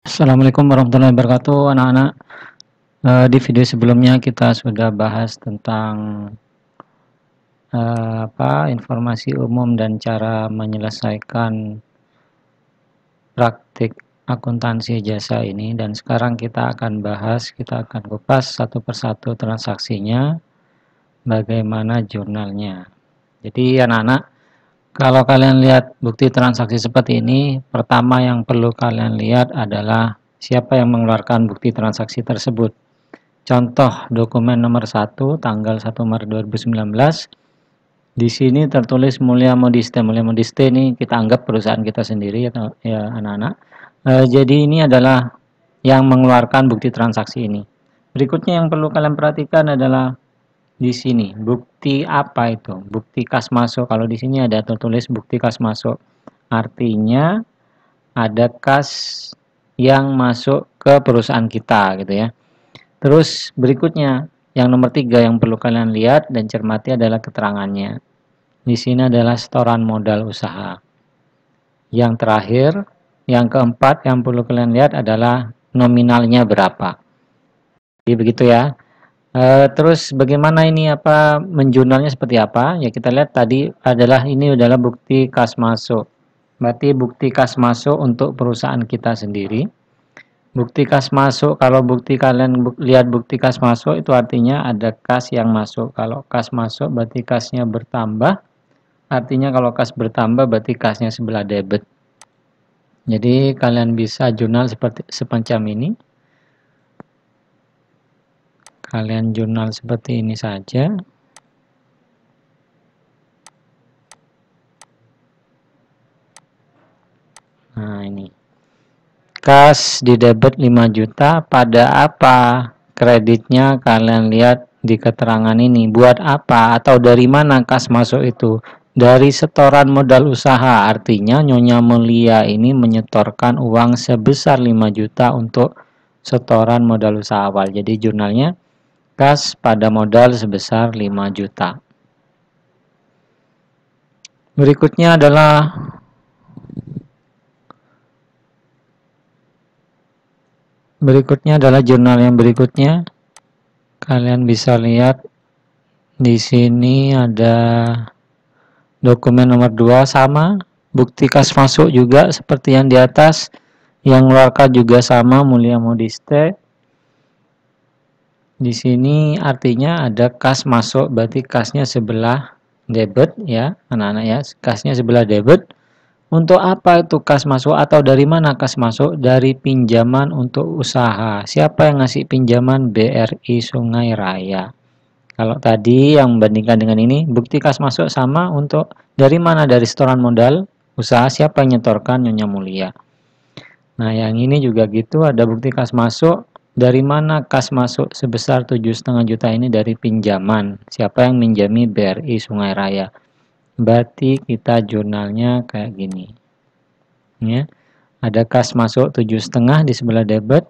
Assalamualaikum warahmatullahi wabarakatuh, anak-anak. Di video sebelumnya kita sudah bahas tentang informasi umum dan cara menyelesaikan praktik akuntansi jasa ini, dan sekarang kita akan kupas satu persatu transaksinya, bagaimana jurnalnya. Jadi anak-anak, kalau kalian lihat bukti transaksi seperti ini, pertama yang perlu kalian lihat adalah siapa yang mengeluarkan bukti transaksi tersebut. Contoh dokumen nomor 1 tanggal 1 Maret 2019. Di sini tertulis Mulia Modiste. Mulia Modiste ini kita anggap perusahaan kita sendiri ya anak-anak. Jadi ini adalah yang mengeluarkan bukti transaksi ini. Berikutnya yang perlu kalian perhatikan adalah di sini bukti apa itu? Bukti kas masuk. Kalau di sini ada tertulis bukti kas masuk. Artinya ada kas yang masuk ke perusahaan kita gitu ya. Terus berikutnya, yang nomor 3 yang perlu kalian lihat dan cermati adalah keterangannya. Di sini adalah setoran modal usaha. Yang terakhir, yang keempat yang perlu kalian lihat adalah nominalnya berapa. Jadi begitu ya. Terus bagaimana ini menjurnalnya seperti apa? Ya kita lihat tadi ini adalah bukti kas masuk. Berarti bukti kas masuk untuk perusahaan kita sendiri. Bukti kas masuk, kalau kalian lihat bukti kas masuk itu artinya ada kas yang masuk. Kalau kas masuk berarti kasnya bertambah. Artinya kalau kas bertambah berarti kasnya sebelah debit. Jadi kalian bisa jurnal semacam ini. Kalian jurnal seperti ini saja. Nah ini. Kas di debit 5 juta, pada apa kreditnya kalian lihat di keterangan ini. Buat apa atau dari mana kas masuk itu? Dari setoran modal usaha, artinya Nyonya Mulia ini menyetorkan uang sebesar 5 juta untuk setoran modal usaha awal. Jadi jurnalnya kas pada modal sebesar 5 juta. Berikutnya adalah jurnal yang berikutnya. Kalian bisa lihat di sini ada dokumen nomor 2 sama, bukti kas masuk juga seperti yang di atas. Yang mengeluarkan juga sama, Mulia Modiste. Di sini artinya ada kas masuk, berarti kasnya sebelah debit ya, anak-anak ya. Kasnya sebelah debit. Untuk apa itu kas masuk atau dari mana kas masuk? Dari pinjaman untuk usaha. Siapa yang ngasih pinjaman? BRI Sungai Raya. Kalau tadi yang membandingkan dengan ini, bukti kas masuk sama untuk dari mana? Dari setoran modal usaha. Siapa yang nyetorkan? Nyonya Mulia. Nah yang ini juga gitu, ada bukti kas masuk. Dari mana kas masuk sebesar 7,5 juta ini? Dari pinjaman. Siapa yang minjami? BRI Sungai Raya. Berarti kita jurnalnya kayak gini ya, ada kas masuk 7,5 di sebelah debit.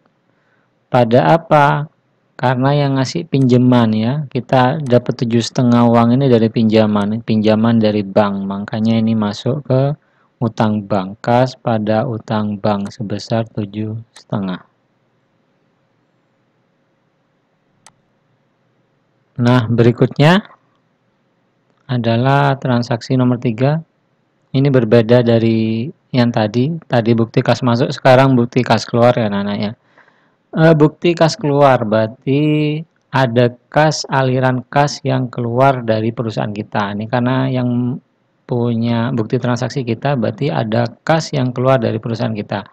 Pada apa? Karena yang ngasih pinjaman ya, kita dapat 7,5 uang ini dari pinjaman dari bank, makanya ini masuk ke utang bank. Kas pada utang bank sebesar 7,5. Nah berikutnya adalah transaksi nomor 3. Ini berbeda dari yang tadi bukti kas masuk, sekarang bukti kas keluar ya anak-anak ya. Bukti kas keluar berarti ada aliran kas yang keluar dari perusahaan kita. Ini karena yang punya bukti transaksi kita berarti ada kas yang keluar dari perusahaan kita.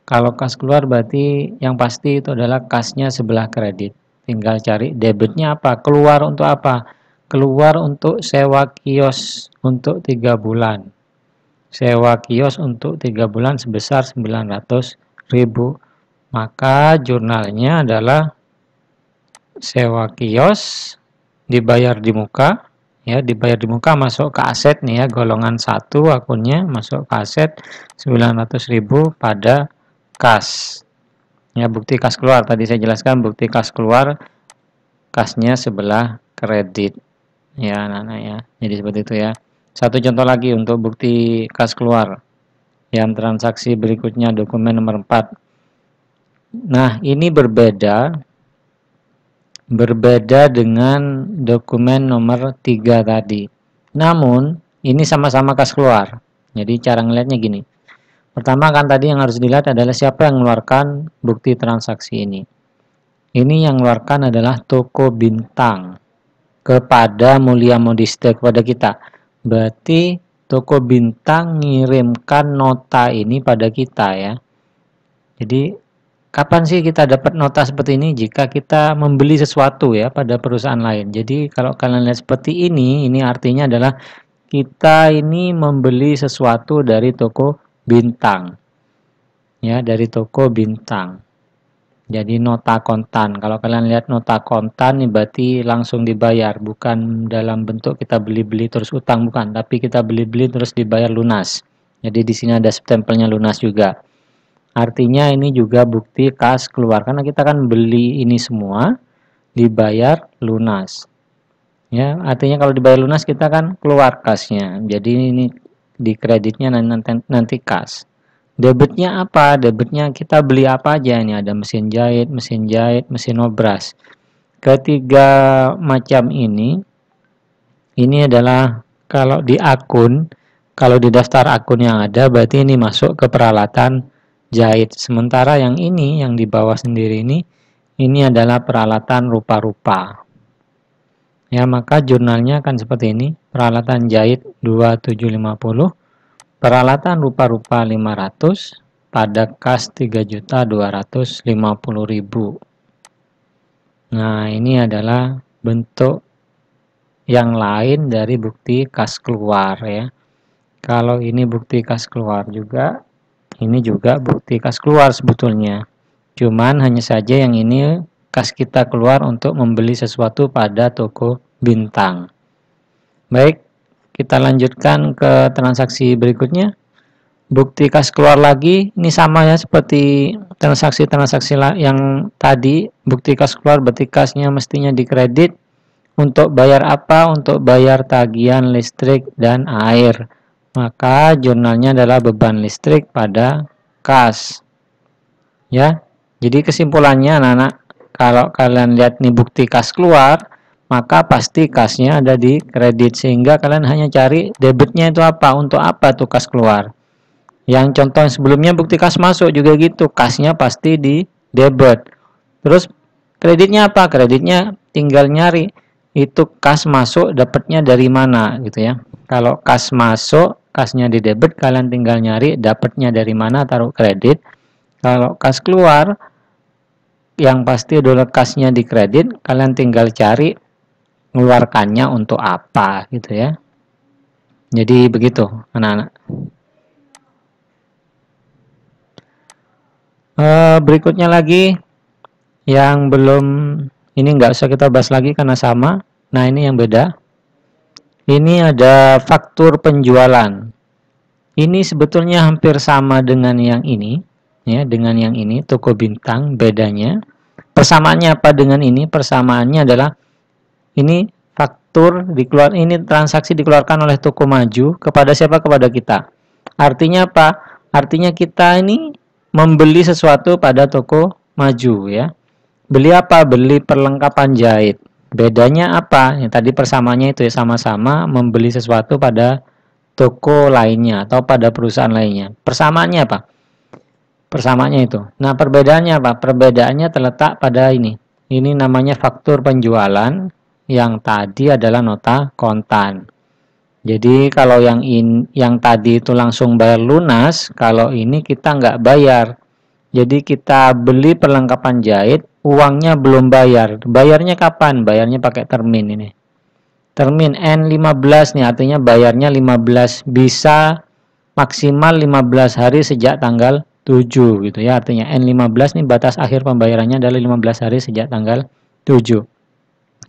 Kalau kas keluar berarti yang pasti itu adalah kasnya sebelah kredit. Tinggal cari debitnya apa, keluar untuk apa? Keluar untuk sewa kios untuk 3 bulan. Sewa kios untuk 3 bulan sebesar 900.000. Maka jurnalnya adalah sewa kios dibayar di muka ya, dibayar di muka masuk ke aset nih ya, golongan 1 akunnya masuk ke aset 900.000 pada kas. Ya, bukti kas keluar tadi saya jelaskan, bukti kas keluar kasnya sebelah kredit. Ya, anak-anak ya. Jadi seperti itu ya. Satu contoh lagi untuk bukti kas keluar. Yang transaksi berikutnya dokumen nomor 4. Nah, ini berbeda dengan dokumen nomor 3 tadi. Namun, ini sama-sama kas keluar. Jadi cara ngelihatnya gini. Pertama kan tadi yang harus dilihat adalah siapa yang mengeluarkan bukti transaksi ini. Ini yang mengeluarkan adalah toko bintang kepada Mulia Modiste, kepada kita. Berarti toko bintang ngirimkan nota ini pada kita ya. Jadi kapan sih kita dapat nota seperti ini? Jika kita membeli sesuatu ya pada perusahaan lain. Jadi kalau kalian lihat seperti ini artinya adalah kita ini membeli sesuatu dari toko bintang. Ya, dari toko bintang. Jadi nota kontan. Kalau kalian lihat nota kontan ini berarti langsung dibayar, bukan dalam bentuk kita beli-beli terus utang, bukan, tapi kita beli-beli terus dibayar lunas. Jadi di sini ada stempelnya lunas juga. Artinya ini juga bukti kas keluar karena kita kan beli ini semua dibayar lunas. Ya, artinya kalau dibayar lunas kita kan keluar kasnya. Jadi ini di kreditnya nanti kas. Debitnya apa? Debitnya kita beli apa aja ini, ada mesin jahit, mesin obras. Ketiga macam ini adalah kalau di akun, kalau di daftar akun yang ada berarti ini masuk ke peralatan jahit. Sementara yang ini, yang di bawah sendiri ini adalah peralatan rupa-rupa. Ya, maka jurnalnya akan seperti ini. Peralatan jahit 2750, peralatan rupa-rupa 500, pada kas 3.250.000. Nah, ini adalah bentuk yang lain dari bukti kas keluar ya. Kalau ini bukti kas keluar juga, ini juga bukti kas keluar sebetulnya. Cuman hanya saja yang ini kas kita keluar untuk membeli sesuatu pada toko bintang. Baik, kita lanjutkan ke transaksi berikutnya. Bukti kas keluar lagi, ini sama ya seperti transaksi-transaksi yang tadi. Bukti kas keluar berarti kasnya mestinya dikredit. Untuk bayar apa? Untuk bayar tagihan listrik dan air. Maka jurnalnya adalah beban listrik pada kas. Ya, jadi kesimpulannya anak-anak, kalau kalian lihat nih bukti kas keluar, maka pasti kasnya ada di kredit. Sehingga kalian hanya cari debitnya itu apa, untuk apa tuh kas keluar. Yang contoh sebelumnya bukti kas masuk juga gitu, kasnya pasti di debit. Terus kreditnya apa? Kreditnya tinggal nyari itu kas masuk dapatnya dari mana gitu ya. Kalau kas masuk, kasnya di debit, kalian tinggal nyari dapatnya dari mana, taruh kredit. Kalau kas keluar, yang pasti adalah kasnya di kredit, kalian tinggal cari mengeluarkannya untuk apa gitu ya. Jadi begitu anak-anak. Berikutnya lagi yang belum, ini nggak usah kita bahas lagi karena sama. Nah, ini yang beda. Ini ada faktur penjualan. Ini sebetulnya hampir sama dengan yang ini, ya, dengan yang ini toko bintang. Bedanya, persamaannya apa dengan ini? Persamaannya adalah ini faktur ini transaksi dikeluarkan oleh toko maju kepada siapa? Kepada kita. Artinya apa? Artinya kita ini membeli sesuatu pada toko maju ya. Beli apa? Beli perlengkapan jahit. Bedanya apa? Yang tadi persamaannya itu ya, sama-sama membeli sesuatu pada toko lainnya atau pada perusahaan lainnya. Persamaannya apa? Persamaannya itu. Nah, perbedaannya apa? Perbedaannya terletak pada ini. Ini namanya faktur penjualan, yang tadi adalah nota kontan. Jadi kalau yang tadi itu langsung bayar lunas, kalau ini kita nggak bayar. Jadi kita beli perlengkapan jahit, uangnya belum bayar. Bayarnya kapan? Bayarnya pakai termin ini. Termin N15 nih, artinya bayarnya 15, bisa maksimal 15 hari sejak tanggal 7 gitu ya. Artinya N15 nih batas akhir pembayarannya adalah 15 hari sejak tanggal 7.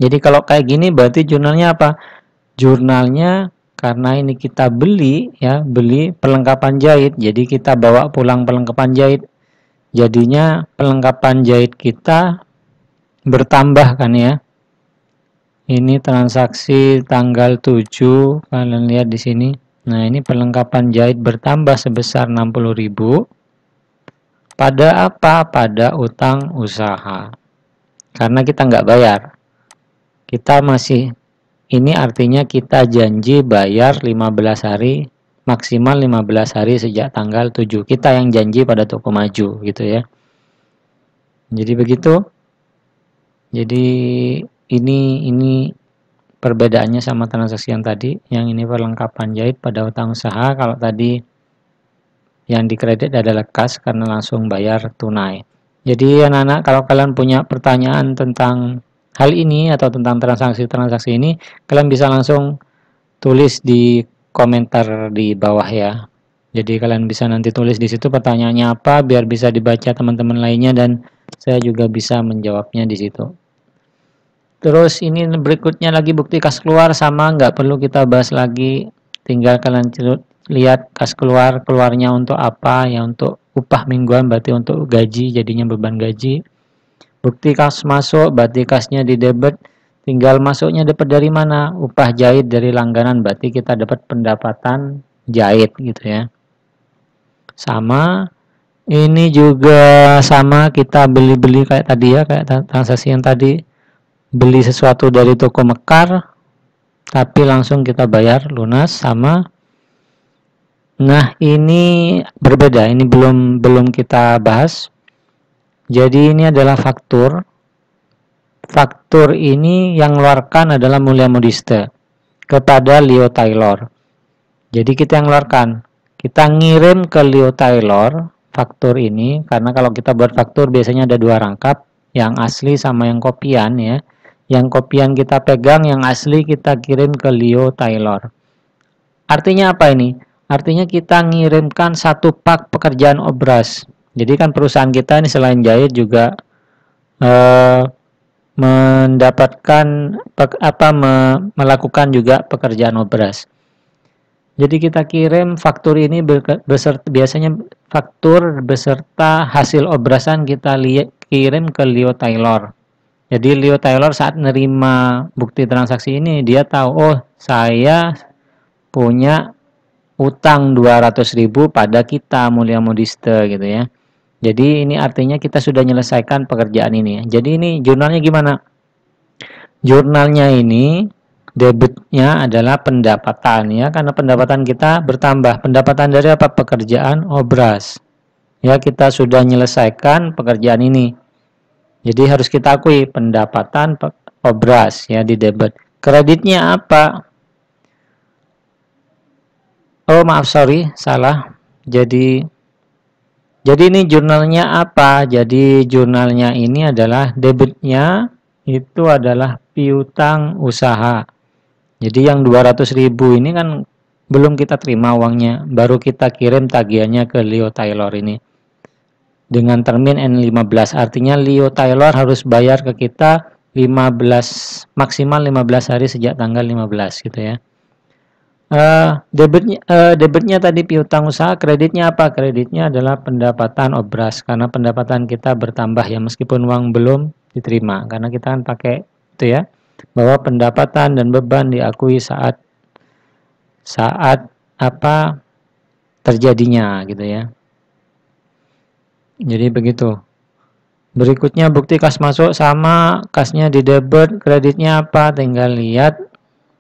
Jadi kalau kayak gini berarti jurnalnya apa? Jurnalnya karena ini kita beli ya, beli perlengkapan jahit. Jadi kita bawa pulang perlengkapan jahit. Jadinya perlengkapan jahit kita bertambah kan ya. Ini transaksi tanggal 7, kalian lihat di sini. Nah, ini perlengkapan jahit bertambah sebesar 60.000. Pada apa? Pada utang usaha. Karena kita nggak bayar. Kita masih, ini artinya kita janji bayar 15 hari, maksimal 15 hari sejak tanggal 7. Kita yang janji pada toko maju gitu ya. Jadi begitu. Jadi ini perbedaannya sama transaksi yang tadi. Yang ini perlengkapan jahit pada utang usaha. Kalau tadi yang dikredit adalah kas karena langsung bayar tunai. Jadi anak-anak, kalau kalian punya pertanyaan tentang hal ini atau tentang transaksi-transaksi ini, kalian bisa langsung tulis di komentar di bawah ya. Jadi kalian bisa nanti tulis di situ pertanyaannya apa biar bisa dibaca teman-teman lainnya dan saya juga bisa menjawabnya di situ. Terus ini berikutnya lagi bukti kas keluar, sama nggak perlu kita bahas lagi, tinggal kalian lihat kas keluarnya untuk apa ya, untuk upah mingguan berarti untuk gaji, jadinya beban gaji. Bukti kas masuk berarti kasnya di debit, tinggal masuknya dapat dari mana, upah jahit dari langganan berarti kita dapat pendapatan jahit gitu ya. Sama ini juga sama, kita beli-beli kayak tadi ya, kayak transaksi yang tadi, beli sesuatu dari toko mekar tapi langsung kita bayar lunas, sama. Nah ini berbeda, ini belum kita bahas. Jadi ini adalah faktur. Faktur ini yang mengeluarkan adalah Mulia Modiste kepada Leo Taylor. Jadi kita yang mengeluarkan, kita ngirim ke Leo Taylor faktur ini, karena kalau kita buat faktur biasanya ada dua rangkap, yang asli sama yang kopian ya. Yang kopian kita pegang, yang asli kita kirim ke Leo Taylor. Artinya apa ini? Artinya kita ngirimkan satu pak pekerjaan obras. Jadi kan perusahaan kita ini selain jahit juga mendapatkan melakukan juga pekerjaan obras. Jadi kita kirim faktur ini biasanya faktur beserta hasil obrasan kita kirim ke Leo Taylor. Jadi Leo Taylor saat menerima bukti transaksi ini, dia tahu, oh saya punya utang 200.000 pada kita Mulia Modiste gitu ya. Jadi ini artinya kita sudah menyelesaikan pekerjaan ini. Jadi ini jurnalnya gimana? Jurnalnya ini debitnya adalah pendapatan ya, karena pendapatan kita bertambah. Pendapatan dari apa? Pekerjaan obras. Ya, kita sudah menyelesaikan pekerjaan ini. Jadi harus kita akui pendapatan obras ya di debit. Kreditnya apa? Oh maaf, sorry, salah. Jadi ini jurnalnya apa? Jadi jurnalnya ini adalah debitnya itu adalah piutang usaha. Jadi yang 200.000 ini kan belum kita terima uangnya, baru kita kirim tagihannya ke Leo Taylor ini. Dengan termin N15, artinya Leo Taylor harus bayar ke kita 15, maksimal 15 hari sejak tanggal 15 gitu ya. Debitnya tadi piutang usaha, kreditnya apa? Kreditnya adalah pendapatan obras, karena pendapatan kita bertambah ya, meskipun uang belum diterima, karena kita kan pakai itu ya, bahwa pendapatan dan beban diakui saat apa terjadinya gitu ya. Jadi begitu. Berikutnya bukti kas masuk, sama kasnya di debit, kreditnya apa? Tinggal lihat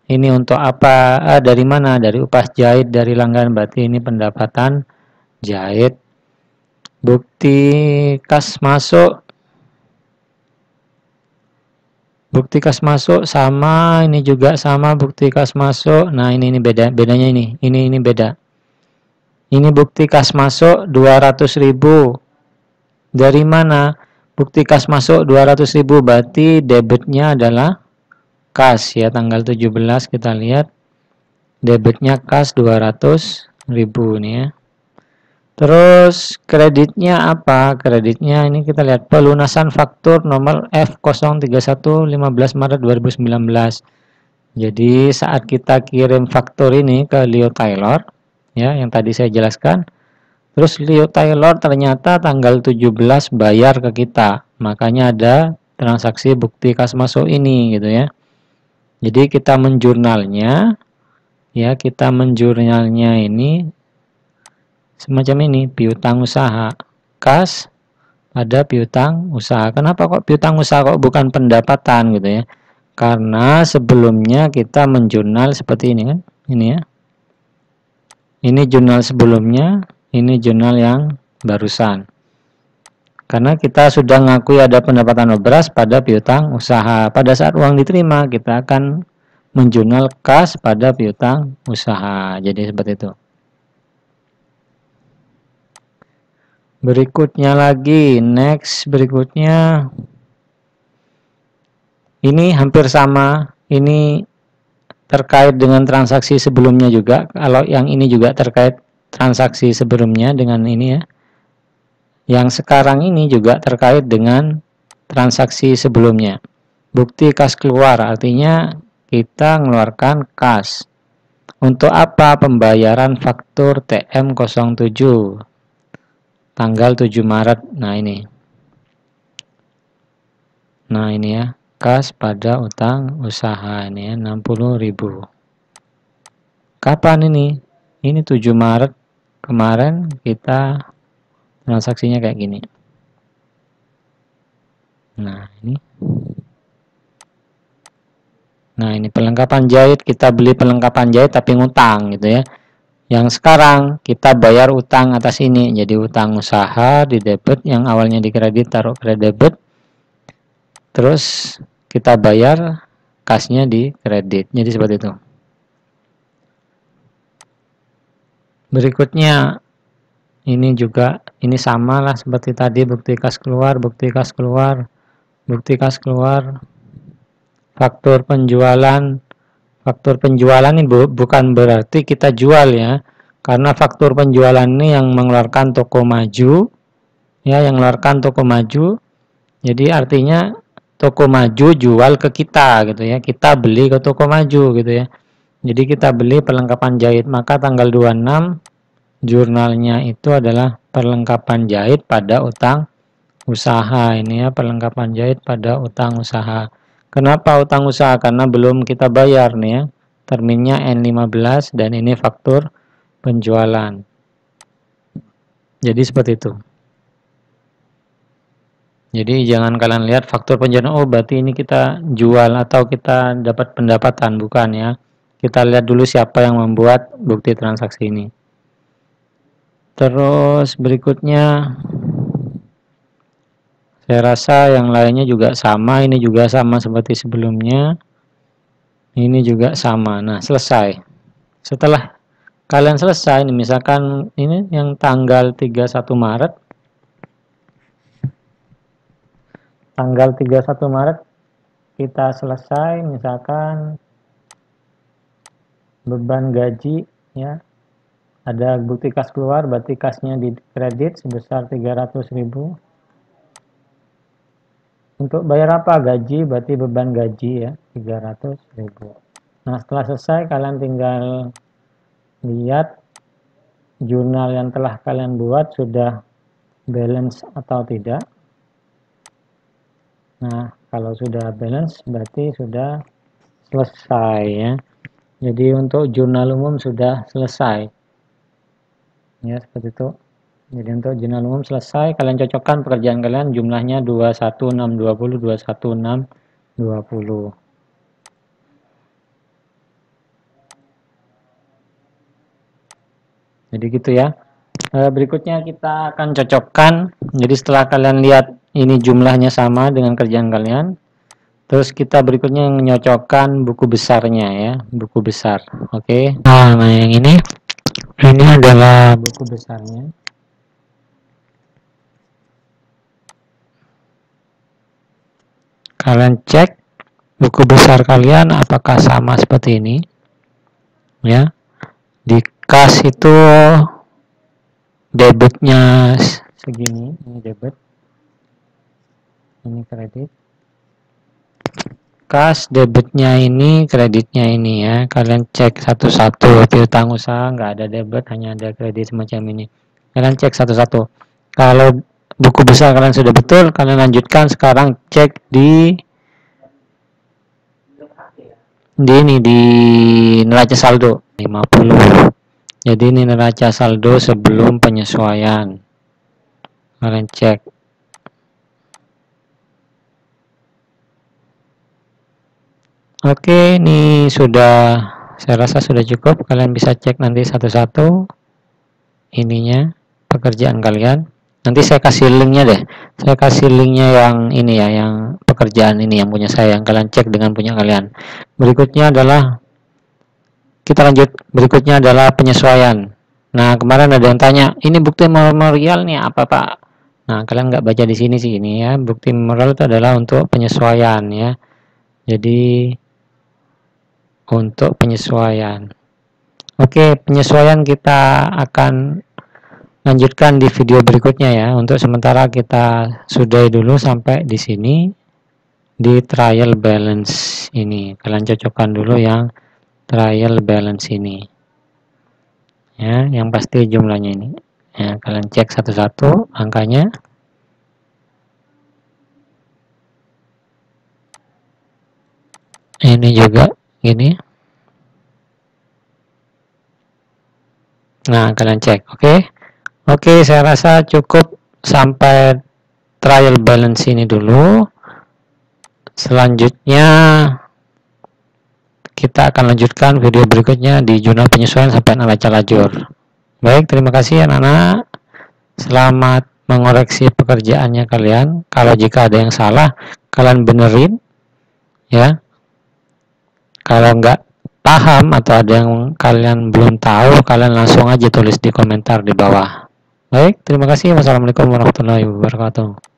ini untuk apa, dari mana, dari upah jahit dari langganan, berarti ini pendapatan jahit. Bukti kas masuk, sama, ini juga sama bukti kas masuk. Nah ini bedanya ini beda. Ini bukti kas masuk 200.000. Dari mana? Bukti kas masuk 200.000 berarti debitnya adalah kas ya, tanggal 17 kita lihat debitnya kas 200.000 nih ya. Terus kreditnya apa? Kreditnya ini kita lihat pelunasan faktur nomor F031 15 Maret 2019. Jadi saat kita kirim faktur ini ke Leo Taylor ya, yang tadi saya jelaskan, terus Leo Taylor ternyata tanggal 17 bayar ke kita, makanya ada transaksi bukti kas masuk ini gitu ya. Jadi kita menjurnalnya ya, ini semacam ini, piutang usaha. kas pada piutang usaha. Kenapa kok piutang usaha kok bukan pendapatan gitu ya? Karena sebelumnya kita menjurnal seperti ini kan. Ini ya. Ini jurnal sebelumnya, ini jurnal yang barusan. Karena kita sudah ngakui ada pendapatan beras pada piutang usaha. Pada saat uang diterima, kita akan menjurnal kas pada piutang usaha. Jadi seperti itu. Berikutnya lagi, next berikutnya. Ini hampir sama. Ini terkait dengan transaksi sebelumnya juga. Kalau yang ini juga terkait transaksi sebelumnya dengan ini ya. Yang sekarang ini juga terkait dengan transaksi sebelumnya. Bukti kas keluar, artinya kita mengeluarkan kas. Untuk apa? Pembayaran faktur TM07 tanggal 7 Maret. Nah ini ya, kas pada utang usaha ini ya, 60.000. Kapan ini? Ini 7 Maret kemarin kita transaksinya kayak gini. Nah ini perlengkapan jahit, kita beli perlengkapan jahit tapi ngutang gitu ya. Yang sekarang kita bayar utang atas ini, jadi utang usaha di debit, yang awalnya di kredit taruh ke debit, terus kita bayar kasnya di kredit. Jadi seperti itu. Berikutnya ini juga, ini sama lah seperti tadi, bukti kas keluar, bukti kas keluar, bukti kas keluar. Faktur penjualan. Faktur penjualan ini bukan berarti kita jual ya, karena faktur penjualan ini yang mengeluarkan toko maju ya, yang mengeluarkan toko maju. Jadi artinya toko maju jual ke kita gitu ya, kita beli ke toko maju gitu ya. Jadi kita beli perlengkapan jahit, maka tanggal 26 jurnalnya itu adalah perlengkapan jahit pada utang usaha. Ini ya, perlengkapan jahit pada utang usaha. Kenapa utang usaha? Karena belum kita bayar nih ya. Terminnya N15 dan ini faktur penjualan. Jadi seperti itu. Jadi jangan kalian lihat faktur penjualan, oh berarti ini kita jual atau kita dapat pendapatan, bukan ya. Kita lihat dulu siapa yang membuat bukti transaksi ini. Terus berikutnya, saya rasa yang lainnya juga sama, ini juga sama seperti sebelumnya. Ini juga sama. Nah, selesai. Setelah kalian selesai, ini misalkan ini yang tanggal 31 Maret. Tanggal 31 Maret kita selesai, misalkan beban gaji ya. Ada bukti kas keluar, berarti kasnya di kredit sebesar 300.000. Untuk bayar apa? Gaji, berarti beban gaji ya, 300.000. Nah, setelah selesai kalian tinggal lihat jurnal yang telah kalian buat sudah balance atau tidak. Nah, kalau sudah balance berarti sudah selesai ya. Jadi untuk jurnal umum sudah selesai. Ya, seperti itu. Jadi untuk jurnal umum selesai, kalian cocokkan pekerjaan kalian jumlahnya 21620, 21620. Jadi gitu ya. Berikutnya kita akan cocokkan. Jadi setelah kalian lihat ini jumlahnya sama dengan kerjaan kalian, terus kita berikutnya menyocokkan buku besarnya ya, buku besar. Oke. Nah, yang ini adalah buku besarnya. Kalian cek buku besar kalian apakah sama seperti ini ya. Di kas itu debitnya segini, ini debit, ini kredit. Kas debitnya ini, kreditnya ini ya. Kalian cek satu-satu. Piutang usaha nggak ada debit, hanya ada kredit semacam ini. Kalian cek satu-satu. Kalau buku besar kalian sudah betul, kalian lanjutkan. Sekarang cek di neraca saldo 50. Jadi ini neraca saldo sebelum penyesuaian. Kalian cek. Oke, ini sudah, saya rasa sudah cukup. Kalian bisa cek nanti satu-satu ininya, pekerjaan kalian. Nanti saya kasih linknya deh. Saya kasih linknya yang ini ya, yang pekerjaan ini yang punya saya, yang kalian cek dengan punya kalian. Berikutnya adalah, kita lanjut. Berikutnya adalah penyesuaian. Nah, kemarin ada yang tanya, ini bukti memorial nih apa Pak? Nah, kalian nggak baca di sini sih ini ya. Bukti memorial itu adalah untuk penyesuaian ya. Jadi untuk penyesuaian. Oke, penyesuaian kita akan lanjutkan di video berikutnya ya. Untuk sementara kita sudahi dulu sampai di sini di trial balance ini. Kalian cocokkan dulu yang trial balance ini. Ya, yang pasti jumlahnya ini. Ya, kalian cek satu-satu angkanya. Ini juga gini. Nah, kalian cek, oke? Oke, saya rasa cukup sampai trial balance ini dulu. Selanjutnya kita akan lanjutkan video berikutnya di jurnal penyesuaian sampai neraca lajur. Baik, terima kasih anak-anak. Selamat mengoreksi pekerjaannya kalian. Kalau jika ada yang salah, kalian benerin ya. Kalau nggak paham atau ada yang kalian belum tahu, kalian langsung aja tulis di komentar di bawah. Baik, terima kasih. Wassalamualaikum warahmatullahi wabarakatuh.